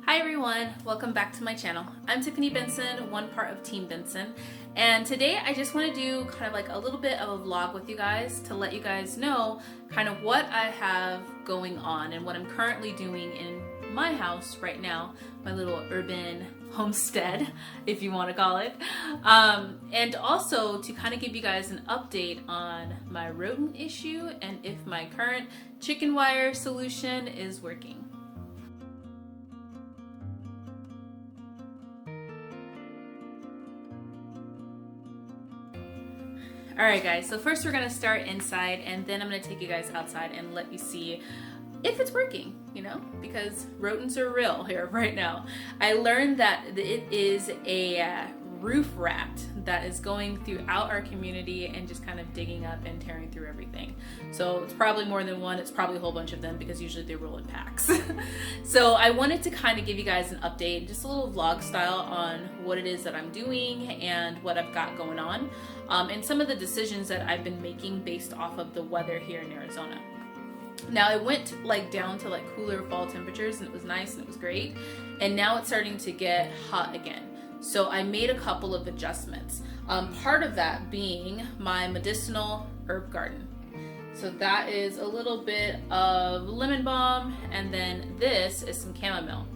Hi everyone, welcome back to my channel. I'm Tiffany Benson, one part of Team Benson, and today I just want to do kind of like a little bit of a vlog with you guys to let you guys know kind of what I have going on and what I'm currently doing in my house right now, my little urban homestead, if you want to call it, and also to kind of give you guys an update on my rodent issue and if my current chicken wire solution is working. Alright guys, so first we're going to start inside and then I'm going to take you guys outside and let you see if it's working, you know, because rodents are real here right now. I learned that it is a roof rat that is going throughout our community and just kind of digging up and tearing through everything. So it's probably more than one, it's probably a whole bunch of them because usually they roll in packs. So I wanted to kind of give you guys an update, just a little vlog style on what it is that I'm doing and what I've got going on, and some of the decisions that I've been making based off of the weather here in Arizona. Now it went like down to like cooler fall temperatures and it was nice and it was great, and now it's starting to get hot again. So I made a couple of adjustments. Part of that being my medicinal herb garden. So that is a little bit of lemon balm, and then this is some chamomile.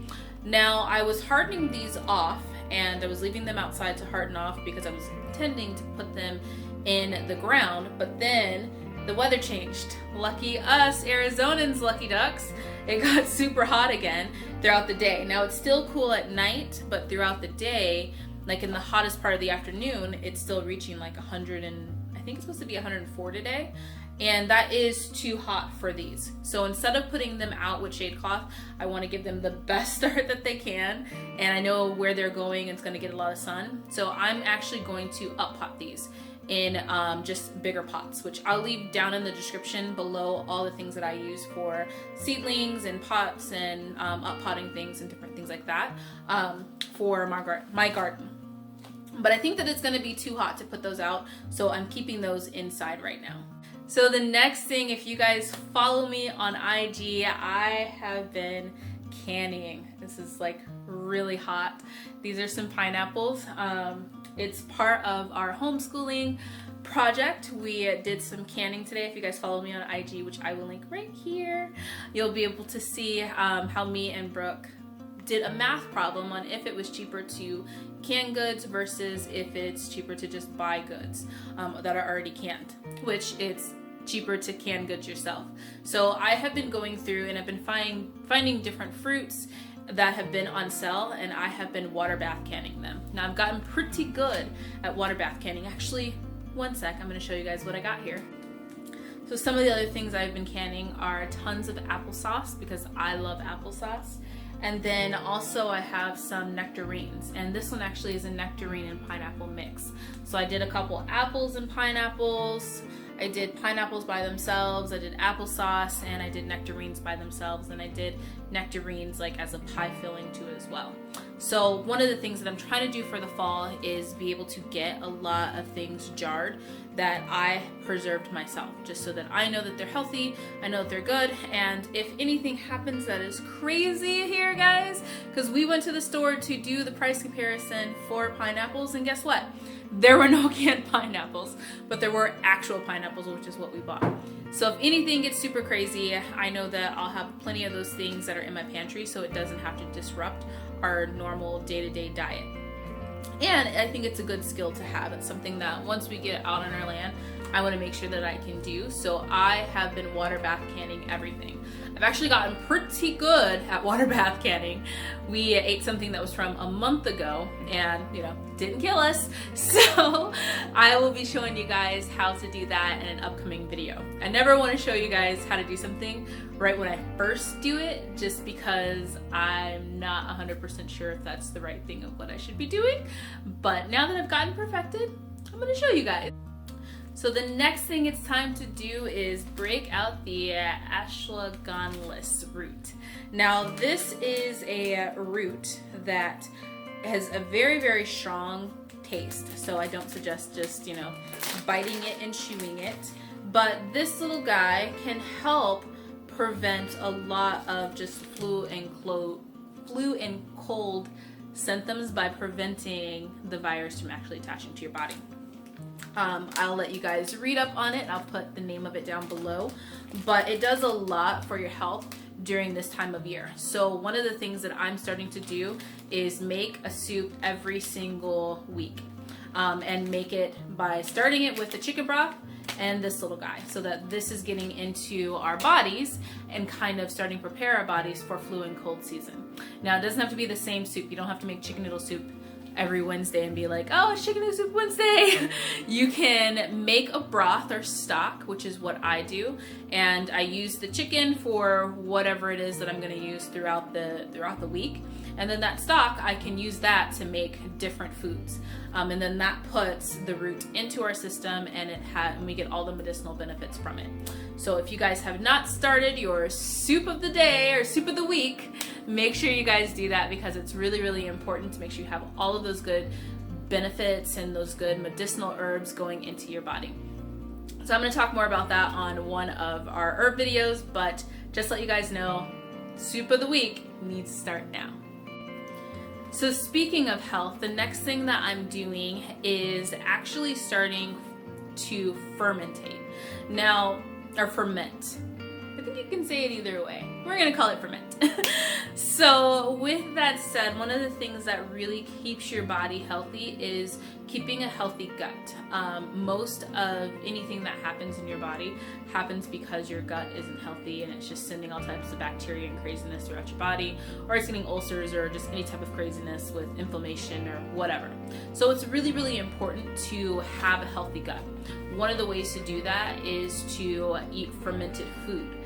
Now I was hardening these off and I was leaving them outside to harden off because I was intending to put them in the ground, but then the weather changed. Lucky us, Arizonans, lucky ducks. It got super hot again throughout the day. Now it's still cool at night, but throughout the day, like in the hottest part of the afternoon, it's still reaching like 100 and I think it's supposed to be 104 today. And that is too hot for these. So instead of putting them out with shade cloth, I want to give them the best start that they can. And I know where they're going, it's going to get a lot of sun. So I'm actually going to up pot these in just bigger pots, which I'll leave down in the description below all the things that I use for seedlings and pots and up potting things and different things like that for my garden. But I think that it's going to be too hot to put those out, so I'm keeping those inside right now. So the next thing, if you guys follow me on IG, I have been canning. This is like really hot. These are some pineapples. It's part of our homeschooling project. We did some canning today. If you guys follow me on IG, which I will link right here, you'll be able to see how me and Brooke did a math problem on if it was cheaper to can goods versus if it's cheaper to just buy goods that are already canned, which it's cheaper to can goods yourself. So I have been going through and I've been finding different fruits that have been on sale, and I have been water bath canning them. Now I've gotten pretty good at water bath canning. Actually, one sec, I'm going to show you guys what I got here. So some of the other things I've been canning are tons of applesauce because I love applesauce. And then also I have some nectarines, and this one actually is a nectarine and pineapple mix. So I did a couple apples and pineapples. I did pineapples by themselves, I did applesauce, and I did nectarines by themselves, and I did nectarines like as a pie filling too as well. So one of the things that I'm trying to do for the fall is be able to get a lot of things jarred that I preserved myself, just so that I know that they're healthy, I know that they're good, and if anything happens that is crazy here, guys, because we went to the store to do the price comparison for pineapples, and guess what? There were no canned pineapples, but there were actual pineapples, which is what we bought. So if anything gets super crazy, I know that I'll have plenty of those things that are in my pantry, so it doesn't have to disrupt our normal day-to-day diet. And I think it's a good skill to have. It's something that once we get out on our land, I want to make sure that I can do. So I have been water bath canning everything. I've actually gotten pretty good at water bath canning. We ate something that was from a month ago and, you know, didn't kill us. So I will be showing you guys how to do that in an upcoming video. I never want to show you guys how to do something right when I first do it, just because I'm not 100% sure if that's the right thing of what I should be doing. But now that I've gotten perfected, I'm going to show you guys. So the next thing it's time to do is break out the ashwagandha root. Now this is a root that has a very, very strong taste. So I don't suggest just, you know, biting it and chewing it. But this little guy can help prevent a lot of just flu and flu and cold symptoms by preventing the virus from actually attaching to your body. I'll let you guys read up on it. I'll put the name of it down below, but it does a lot for your health during this time of year. So one of the things that I'm starting to do is make a soup every single week, and make it by starting it with the chicken broth and this little guy, so that this is getting into our bodies and kind of starting to prepare our bodies for flu and cold season. Now, it doesn't have to be the same soup. You don't have to make chicken noodle soup every Wednesday and be like, oh, it's chicken noodle soup Wednesday. You can make a broth or stock, which is what I do, and I use the chicken for whatever it is that I'm going to use throughout the week, and then that stock, I can use that to make different foods, and then that puts the root into our system, and we get all the medicinal benefits from it. So if you guys have not started your soup of the day or soup of the week, make sure you guys do that, because it's really, really important to make sure you have all of those good benefits and those good medicinal herbs going into your body. So I'm going to talk more about that on one of our herb videos, but just to let you guys know, soup of the week needs to start now. So speaking of health, the next thing that I'm doing is actually starting to fermentate. Now, or ferment. I think you can say it either way. We're gonna call it ferment. So with that said, one of the things that really keeps your body healthy is keeping a healthy gut. Most of anything that happens in your body happens because your gut isn't healthy, and it's just sending all types of bacteria and craziness throughout your body, or it's getting ulcers or just any type of craziness with inflammation or whatever. So it's really, really important to have a healthy gut. One of the ways to do that is to eat fermented food.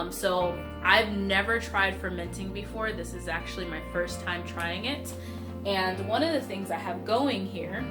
So I've never tried fermenting before. This is actually my first time trying it. And one of the things I have going here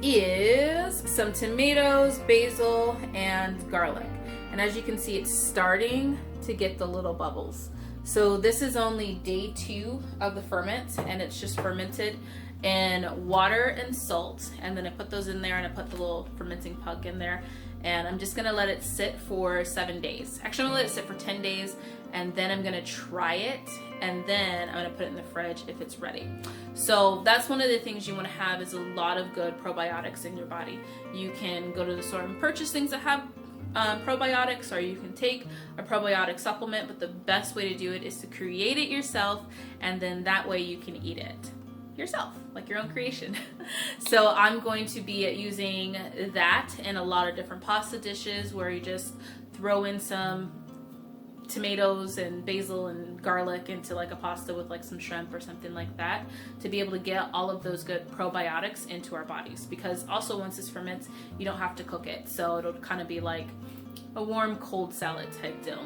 is some tomatoes, basil, and garlic. And as you can see, it's starting to get the little bubbles. So this is only day 2 of the ferment, and it's just fermented in water and salt. And then I put those in there, and I put the little fermenting pug in there. And I'm just gonna let it sit for 7 days. Actually, I'm gonna let it sit for 10 days, and then I'm gonna try it, and then I'm gonna put it in the fridge if it's ready. So that's one of the things you wanna have, is a lot of good probiotics in your body. You can go to the store and purchase things that have probiotics, or you can take a probiotic supplement, but the best way to do it is to create it yourself, and then that way you can eat it yourself, like your own creation. So I'm going to be using that in a lot of different pasta dishes, where you just throw in some tomatoes and basil and garlic into like a pasta with like some shrimp or something like that, to be able to get all of those good probiotics into our bodies. Because also, once this ferments, you don't have to cook it, so it'll kind of be like a warm cold salad type deal,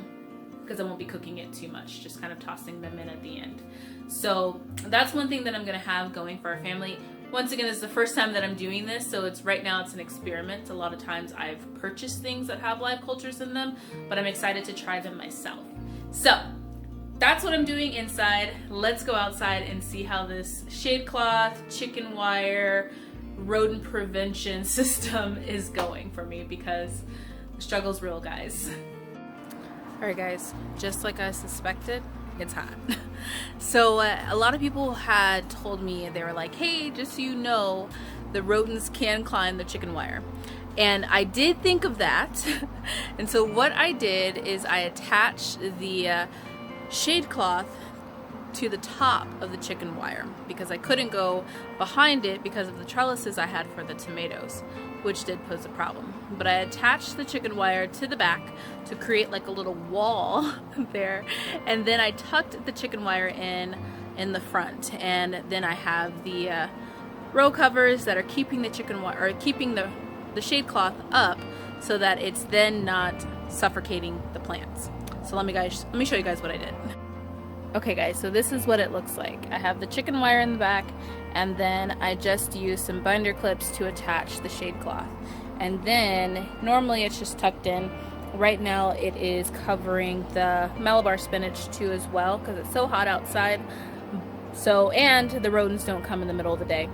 because I won't be cooking it too much, just kind of tossing them in at the end. So that's one thing that I'm going to have going for our family. Once again, this is the first time that I'm doing this, so right now it's an experiment. A lot of times I've purchased things that have live cultures in them, but I'm excited to try them myself. So that's what I'm doing inside. Let's go outside and see how this shade cloth, chicken wire, rodent prevention system is going for me, because the struggle's real, guys. Alright guys, just like I suspected, it's hot. So a lot of people had told me, they were like, hey, just so you know, the rodents can climb the chicken wire. And I did think of that. And so what I did is I attached the shade cloth to the top of the chicken wire, because I couldn't go behind it because of the trellises I had for the tomatoes, which did pose a problem. But I attached the chicken wire to the back to create like a little wall there, and then I tucked the chicken wire in the front, and then I have the row covers that are keeping the chicken wire, or keeping the shade cloth up, so that it's then not suffocating the plants. So let me show you guys what I did. Okay guys, so this is what it looks like. I have the chicken wire in the back, and then I just used some binder clips to attach the shade cloth. And then normally it's just tucked in. Right now it is covering the Malabar spinach too as well, because it's so hot outside. So, and the rodents don't come in the middle of the day.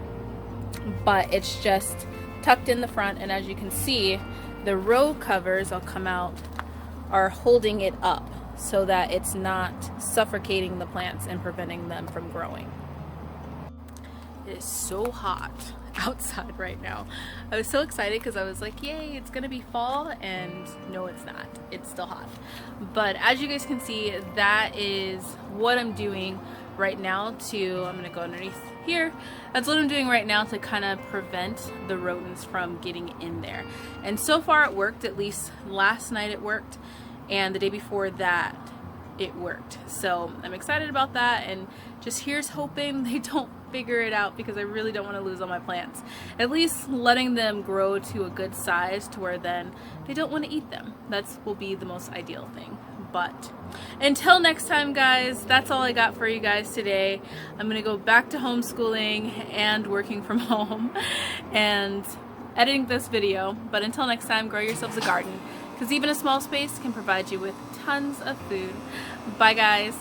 But it's just tucked in the front, and as you can see, the row covers, I'll come out, are holding it up. so that it's not suffocating the plants and preventing them from growing. It is so hot outside right now. I was so excited because I was like, yay, it's gonna be fall, and no, it's not. It's still hot. But as you guys can see, that is what I'm doing right now I'm gonna go underneath here. That's what I'm doing right now to kind of prevent the rodents from getting in there. And so far it worked. At least last night it worked, and the day before that it worked. So I'm excited about that, and just here's hoping they don't figure it out, because I really don't want to lose all my plants. At least letting them grow to a good size to where then they don't want to eat them. That will be the most ideal thing. But until next time, guys, that's all I got for you guys today. I'm gonna go back to homeschooling and working from home and editing this video. But until next time, grow yourselves a garden, because even a small space can provide you with tons of food. Bye, guys.